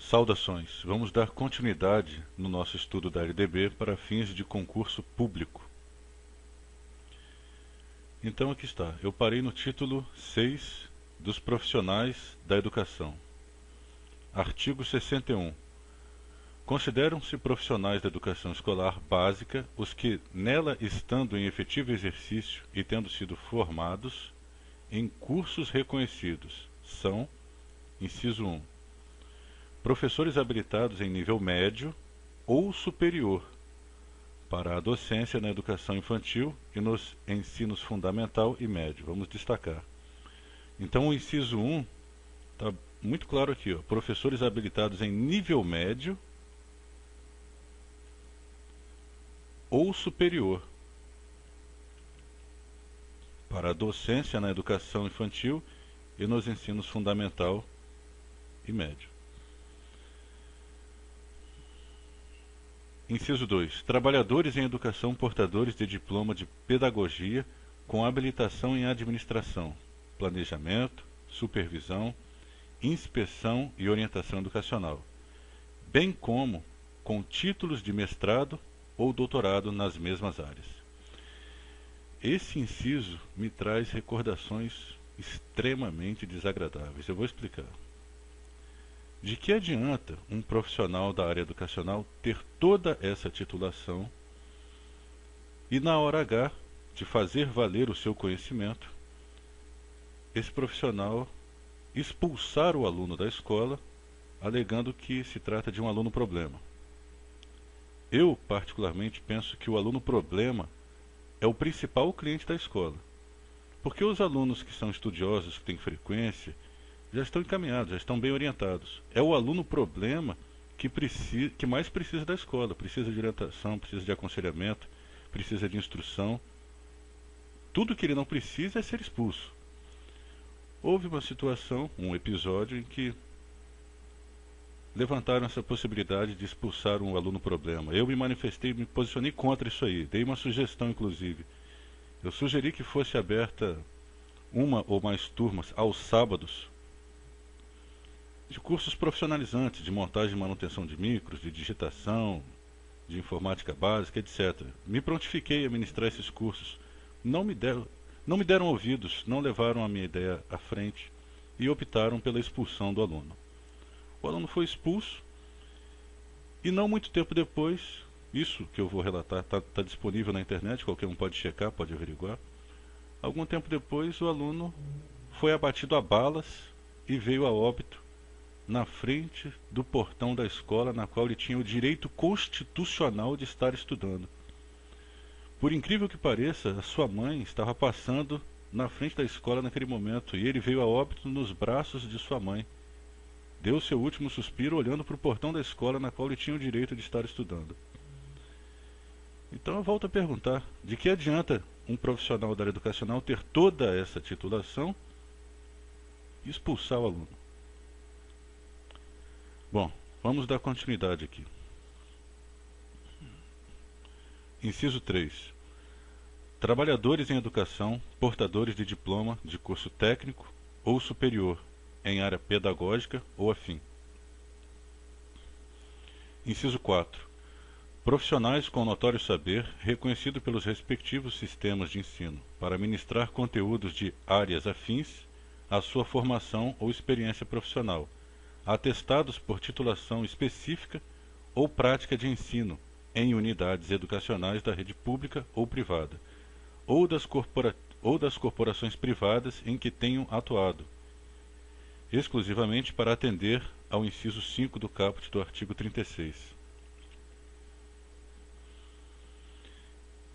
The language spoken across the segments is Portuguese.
Saudações! Vamos dar continuidade no nosso estudo da LDB para fins de concurso público. Então aqui está, eu parei no título 6 dos profissionais da educação. Artigo 61. Consideram-se profissionais da educação escolar básica os que, nela estando em efetivo exercício e tendo sido formados em cursos reconhecidos, são, inciso 1, professores habilitados em nível médio ou superior para a docência na educação infantil e nos ensinos fundamental e médio. Vamos destacar. Então o inciso 1 está muito claro aqui, ó, professores habilitados em nível médio ou superior para a docência na educação infantil e nos ensinos fundamental e médio. Inciso 2. Trabalhadores em educação portadores de diploma de pedagogia com habilitação em administração, planejamento, supervisão, inspeção e orientação educacional, bem como com títulos de mestrado ou doutorado nas mesmas áreas. Esse inciso me traz recordações extremamente desagradáveis. Eu vou explicar. De que adianta um profissional da área educacional ter toda essa titulação e, na hora H, de fazer valer o seu conhecimento, esse profissional expulsar o aluno da escola, alegando que se trata de um aluno problema? Eu, particularmente, penso que o aluno problema é o principal cliente da escola, porque os alunos que são estudiosos, que têm frequência, já estão encaminhados, já estão bem orientados. É o aluno problema que mais precisa da escola, precisa de orientação, precisa de aconselhamento, precisa de instrução. Tudo que ele não precisa é ser expulso. Houve uma situação, um episódio em que levantaram essa possibilidade de expulsar um aluno problema. Eu me manifestei, me posicionei contra isso aí, dei uma sugestão inclusive. Eu sugeri que fosse aberta uma ou mais turmas aos sábados de cursos profissionalizantes, de montagem e manutenção de micros, de digitação, de informática básica, etc. Me prontifiquei a ministrar esses cursos. Não me deram ouvidos, não levaram a minha ideia à frente e optaram pela expulsão do aluno. O aluno foi expulso e não muito tempo depois, isso que eu vou relatar está disponível na internet, qualquer um pode checar, pode averiguar. Algum tempo depois o aluno foi abatido a balas e veio a óbito na frente do portão da escola na qual ele tinha o direito constitucional de estar estudando. Por incrível que pareça, a sua mãe estava passando na frente da escola naquele momento e ele veio a óbito nos braços de sua mãe. Deu seu último suspiro olhando para o portão da escola na qual ele tinha o direito de estar estudando. Então eu volto a perguntar, de que adianta um profissional da área educacional ter toda essa titulação e expulsar o aluno? Bom, vamos dar continuidade aqui. Inciso 3. Trabalhadores em educação, portadores de diploma de curso técnico ou superior, em área pedagógica ou afim. Inciso 4. Profissionais com notório saber, reconhecido pelos respectivos sistemas de ensino, para ministrar conteúdos de áreas afins à sua formação ou experiência profissional, atestados por titulação específica ou prática de ensino em unidades educacionais da rede pública ou privada, ou das corporações privadas em que tenham atuado, exclusivamente para atender ao inciso 5 do caput do artigo 36.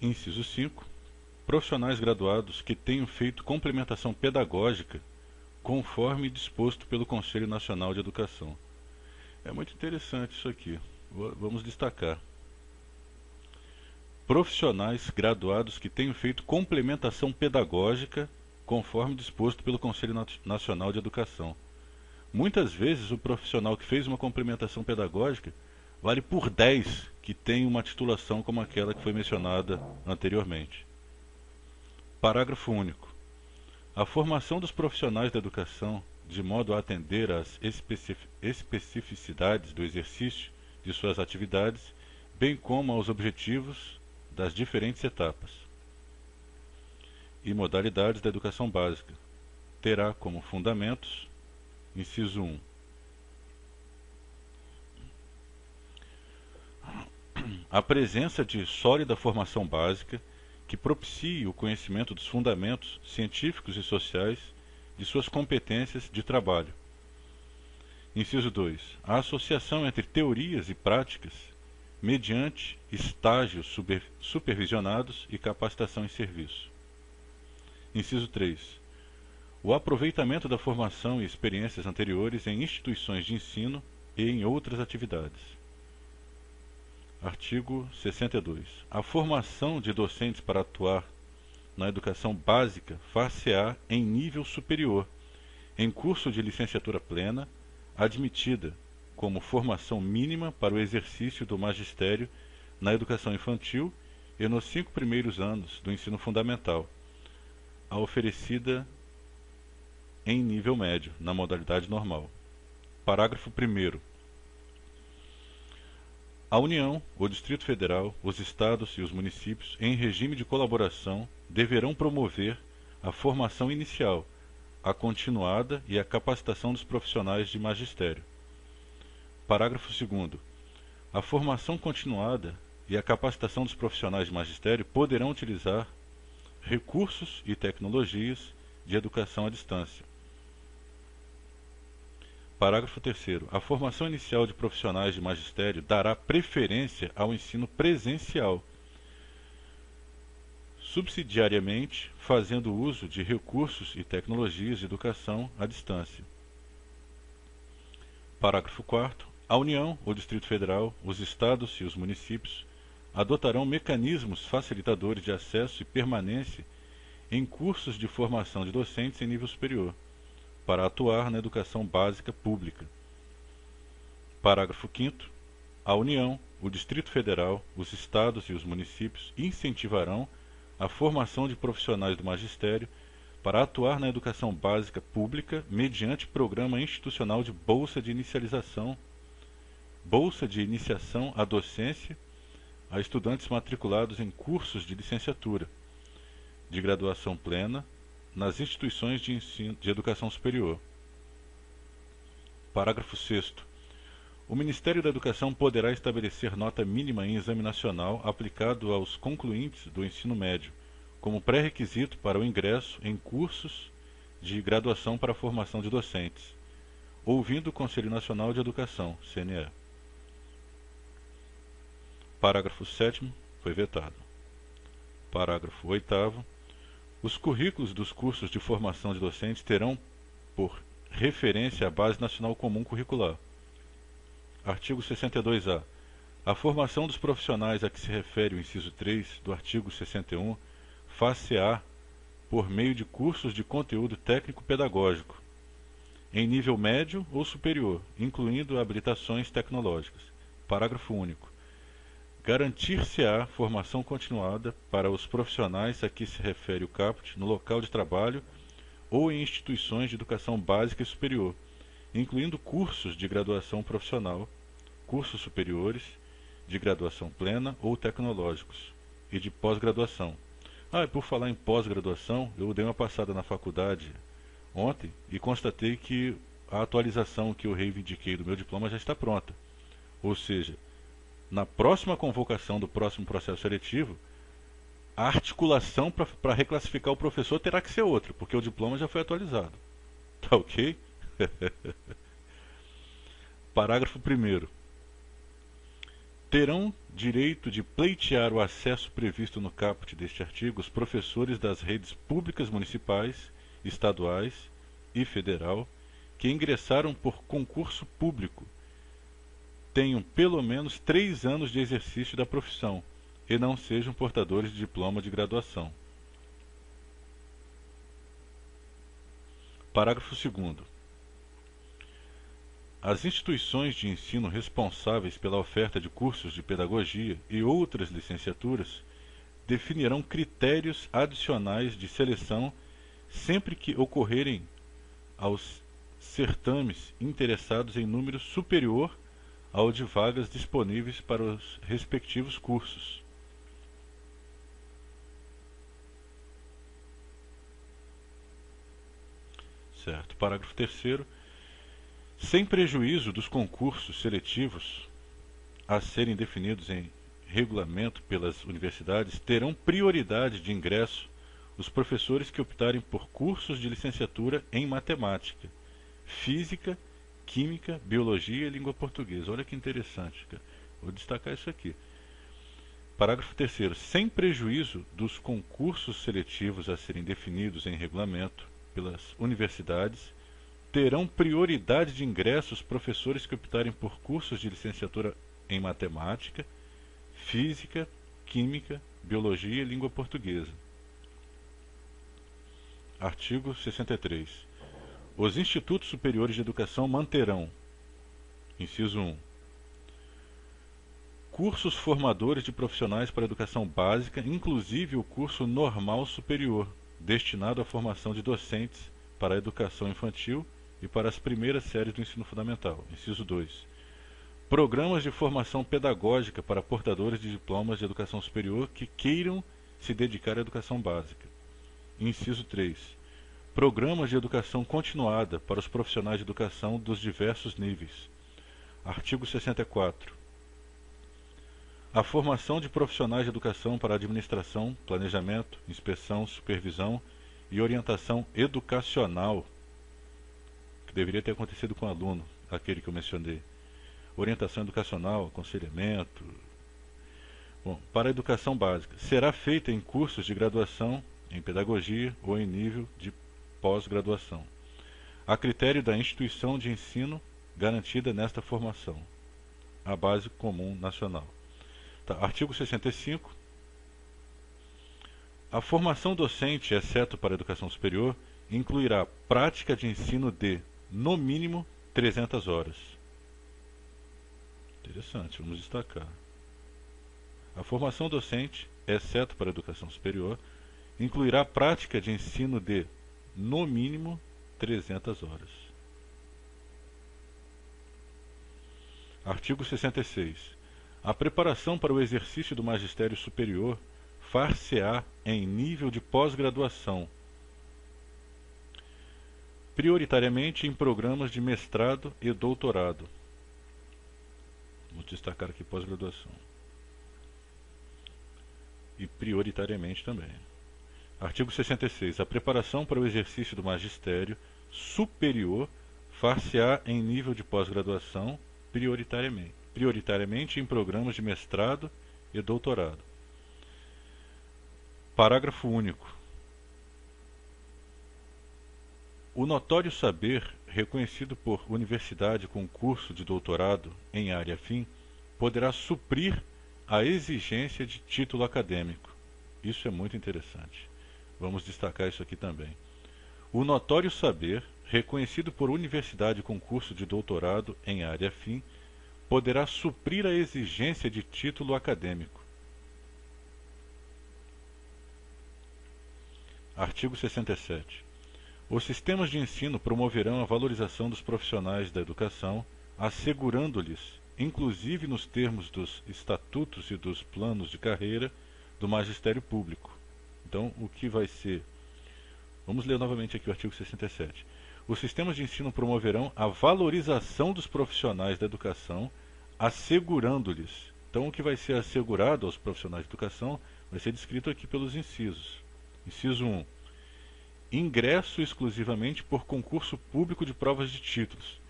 Inciso 5. Profissionais graduados que tenham feito complementação pedagógica conforme disposto pelo Conselho Nacional de Educação. É muito interessante isso aqui. Vamos destacar. Profissionais graduados que tenham feito complementação pedagógica conforme disposto pelo Conselho Nacional de Educação. Muitas vezes o profissional que fez uma complementação pedagógica vale por 10 que tem uma titulação como aquela que foi mencionada anteriormente. Parágrafo único. A formação dos profissionais da educação de modo a atender às especificidades do exercício de suas atividades, bem como aos objetivos das diferentes etapas e modalidades da educação básica. Terá como fundamentos, inciso 1, a presença de sólida formação básica que propicie o conhecimento dos fundamentos científicos e sociais de suas competências de trabalho. Inciso 2. A associação entre teorias e práticas mediante estágios supervisionados e capacitação em serviço. Inciso 3. O aproveitamento da formação e experiências anteriores em instituições de ensino e em outras atividades. Artigo 62. A formação de docentes para atuar na educação básica far-se-á em nível superior, em curso de licenciatura plena, admitida como formação mínima para o exercício do magistério na educação infantil e nos 5 primeiros anos do ensino fundamental, a oferecida em nível médio, na modalidade normal. Parágrafo 1º. A União, o Distrito Federal, os Estados e os municípios, em regime de colaboração, deverão promover a formação inicial, a continuada e a capacitação dos profissionais de magistério. Parágrafo 2º. A formação continuada e a capacitação dos profissionais de magistério poderão utilizar recursos e tecnologias de educação à distância. Parágrafo 3º. A formação inicial de profissionais de magistério dará preferência ao ensino presencial, subsidiariamente fazendo uso de recursos e tecnologias de educação à distância. Parágrafo 4º. A União, o Distrito Federal, os Estados e os municípios adotarão mecanismos facilitadores de acesso e permanência em cursos de formação de docentes em nível superior, para atuar na educação básica pública. Parágrafo 5º. A União, o Distrito Federal, os Estados e os municípios incentivarão a formação de profissionais do magistério para atuar na educação básica pública mediante programa institucional de bolsa de iniciação à docência a estudantes matriculados em cursos de licenciatura, de graduação plena, nas instituições de ensino de educação superior. Parágrafo 6º. O Ministério da Educação poderá estabelecer nota mínima em exame nacional aplicado aos concluintes do ensino médio, como pré-requisito para o ingresso em cursos de graduação para a formação de docentes, ouvindo o Conselho Nacional de Educação, CNE. Parágrafo 7º. Foi vetado. Parágrafo 8º. Os currículos dos cursos de formação de docentes terão por referência a Base Nacional Comum Curricular. Artigo 62-A. A formação dos profissionais a que se refere o inciso 3 do artigo 61 far-se-á por meio de cursos de conteúdo técnico-pedagógico, em nível médio ou superior, incluindo habilitações tecnológicas. Parágrafo único. Garantir-se-á formação continuada para os profissionais a que se refere o caput no local de trabalho ou em instituições de educação básica e superior, incluindo cursos de graduação profissional, cursos superiores, de graduação plena ou tecnológicos, e de pós-graduação. E por falar em pós-graduação, eu dei uma passada na faculdade ontem e constatei que a atualização que eu reivindiquei do meu diploma já está pronta. Ou seja, na próxima convocação do próximo processo seletivo, a articulação para reclassificar o professor terá que ser outra, porque o diploma já foi atualizado. Tá ok? Parágrafo 1º. Terão direito de pleitear o acesso previsto no caput deste artigo os professores das redes públicas municipais, estaduais e federal que ingressaram por concurso público, tenham pelo menos 3 anos de exercício da profissão e não sejam portadores de diploma de graduação. Parágrafo 2º. As instituições de ensino responsáveis pela oferta de cursos de pedagogia e outras licenciaturas definirão critérios adicionais de seleção sempre que ocorrerem aos certames interessados em número superior ao de vagas disponíveis para os respectivos cursos. Certo. Parágrafo 3º. Sem prejuízo dos concursos seletivos a serem definidos em regulamento pelas universidades, terão prioridade de ingresso os professores que optarem por cursos de licenciatura em matemática, física, química, biologia e língua portuguesa. Olha que interessante, cara. Vou destacar isso aqui. Parágrafo 3º. Sem prejuízo dos concursos seletivos a serem definidos em regulamento pelas universidades, terão prioridade de ingresso os professores que optarem por cursos de licenciatura em matemática, física, química, biologia e língua portuguesa. Artigo 63. Os institutos superiores de educação manterão, inciso 1, cursos formadores de profissionais para a educação básica, inclusive o curso normal superior, destinado à formação de docentes para a educação infantil e para as primeiras séries do ensino fundamental. Inciso 2. Programas de formação pedagógica para portadores de diplomas de educação superior que queiram se dedicar à educação básica. Inciso 3. Programas de educação continuada para os profissionais de educação dos diversos níveis. Artigo 64. A formação de profissionais de educação para administração, planejamento, inspeção, supervisão e orientação educacional, que deveria ter acontecido com o aluno, aquele que eu mencionei. Orientação educacional, aconselhamento. Bom, para a educação básica, será feita em cursos de graduação, em pedagogia ou em nível de pós-graduação, a critério da instituição de ensino garantida nesta formação, a Base Comum Nacional. Tá, artigo 65. A formação docente, exceto para a educação superior, incluirá prática de ensino de, no mínimo, 300 horas. Interessante, vamos destacar. A formação docente, exceto para a educação superior, incluirá prática de ensino de, no mínimo, 300 horas. Artigo 66. A preparação para o exercício do magistério superior far-se-á em nível de pós-graduação, prioritariamente em programas de mestrado e doutorado. Vou destacar aqui pós-graduação. E prioritariamente também. Artigo 66. A preparação para o exercício do magistério superior far-se-á em nível de pós-graduação, prioritariamente em programas de mestrado e doutorado. Parágrafo único. O notório saber, reconhecido por universidade com curso de doutorado em área afim, poderá suprir a exigência de título acadêmico. Isso é muito interessante. Vamos destacar isso aqui também. O notório saber, reconhecido por universidade com curso de doutorado em área afim, poderá suprir a exigência de título acadêmico. Artigo 67. Os sistemas de ensino promoverão a valorização dos profissionais da educação, assegurando-lhes, inclusive nos termos dos estatutos e dos planos de carreira, do magistério público. Então, o que vai ser... Vamos ler novamente aqui o artigo 67. Os sistemas de ensino promoverão a valorização dos profissionais da educação, assegurando-lhes. Então, o que vai ser assegurado aos profissionais de educação vai ser descrito aqui pelos incisos. Inciso 1. Ingresso exclusivamente por concurso público de provas de títulos.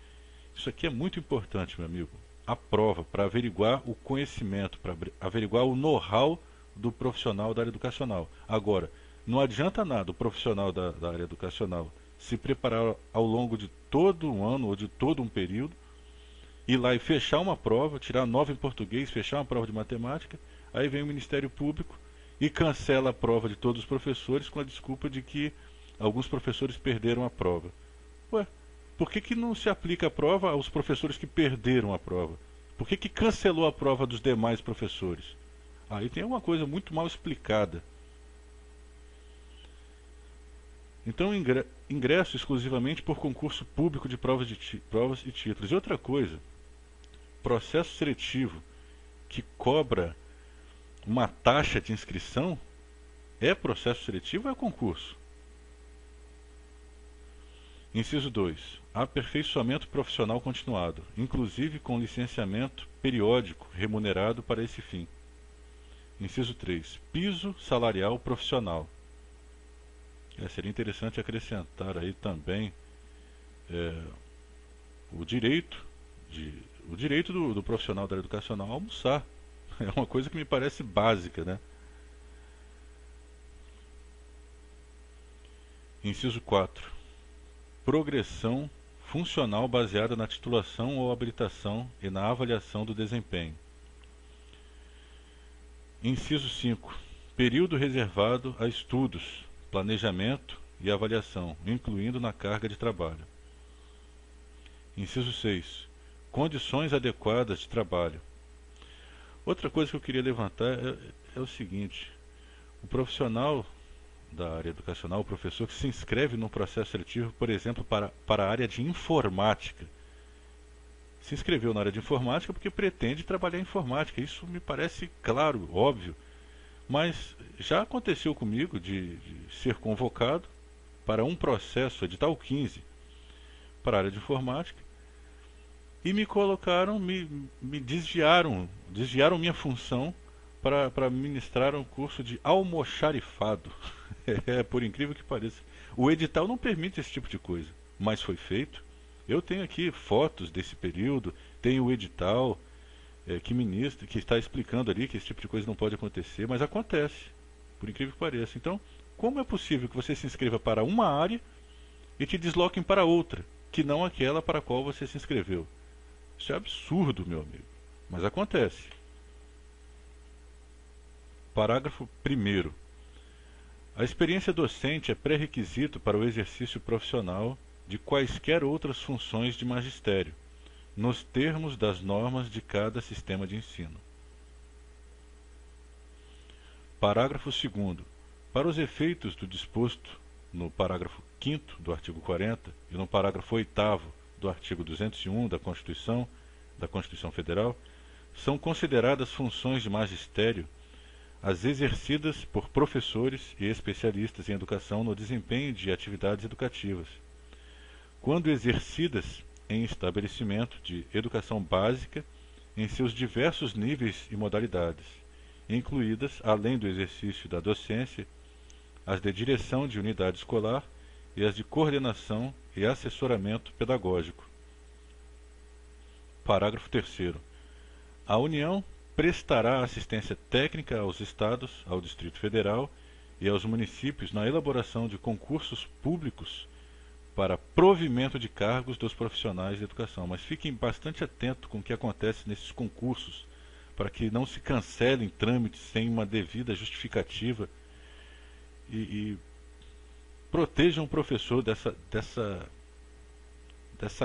Isso aqui é muito importante, meu amigo. A prova, para averiguar o conhecimento, para averiguar o know-how do profissional da área educacional. Agora, não adianta nada o profissional da área educacional se preparar ao longo de todo um ano ou de todo um período, ir lá e fechar uma prova, tirar 9 em português, fechar uma prova de matemática, aí vem o Ministério Público e cancela a prova de todos os professores com a desculpa de que alguns professores perderam a prova. Ué, por que não se aplica a prova aos professores que perderam a prova? Por que cancelou a prova dos demais professores? Aí tem uma coisa muito mal explicada. Então, ingresso exclusivamente por concurso público de provas e títulos. E outra coisa, processo seletivo que cobra uma taxa de inscrição é processo seletivo ou é concurso? Inciso 2. Aperfeiçoamento profissional continuado, inclusive com licenciamento periódico remunerado para esse fim. Inciso 3. Piso salarial profissional. Seria interessante acrescentar aí também o direito do profissional da área educacional a almoçar. É uma coisa que me parece básica, né? Inciso 4. Progressão funcional baseada na titulação ou habilitação e na avaliação do desempenho. Inciso 5. Período reservado a estudos, planejamento e avaliação, incluindo na carga de trabalho. Inciso 6. Condições adequadas de trabalho. Outra coisa que eu queria levantar é o seguinte: o profissional da área educacional, o professor que se inscreve no processo seletivo, por exemplo, para a área de informática, se inscreveu na área de informática porque pretende trabalhar em informática. Isso me parece claro, óbvio. Mas já aconteceu comigo de ser convocado para um processo, edital 15, para a área de informática, e me colocaram, me desviaram minha função para ministrar um curso de almoxarifado. Por incrível que pareça. O edital não permite esse tipo de coisa, mas foi feito. Eu tenho aqui fotos desse período, tenho o edital que está explicando ali que esse tipo de coisa não pode acontecer, mas acontece, por incrível que pareça. Então, como é possível que você se inscreva para uma área e te desloquem para outra, que não aquela para a qual você se inscreveu? Isso é absurdo, meu amigo, mas acontece. Parágrafo 1º. A experiência docente é pré-requisito para o exercício profissional de quaisquer outras funções de magistério, nos termos das normas de cada sistema de ensino. Parágrafo 2º. Para os efeitos do disposto no parágrafo 5º do artigo 40 e no parágrafo 8º do artigo 201 da Constituição Federal, são consideradas funções de magistério as exercidas por professores e especialistas em educação no desempenho de atividades educativas, quando exercidas em estabelecimento de educação básica em seus diversos níveis e modalidades, incluídas, além do exercício da docência, as de direção de unidade escolar e as de coordenação e assessoramento pedagógico. Parágrafo 3º. A União prestará assistência técnica aos Estados, ao Distrito Federal e aos municípios na elaboração de concursos públicos para provimento de cargos dos profissionais de educação. Mas fiquem bastante atentos com o que acontece nesses concursos, para que não se cancelem trâmites sem uma devida justificativa e protejam o professor dessa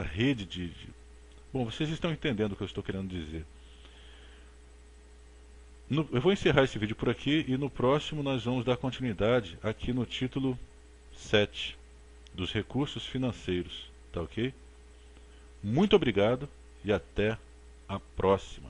rede de... Bom, vocês estão entendendo o que eu estou querendo dizer. Eu vou encerrar esse vídeo por aqui e no próximo nós vamos dar continuidade aqui no título 7 dos recursos financeiros, tá ok? Muito obrigado e até a próxima.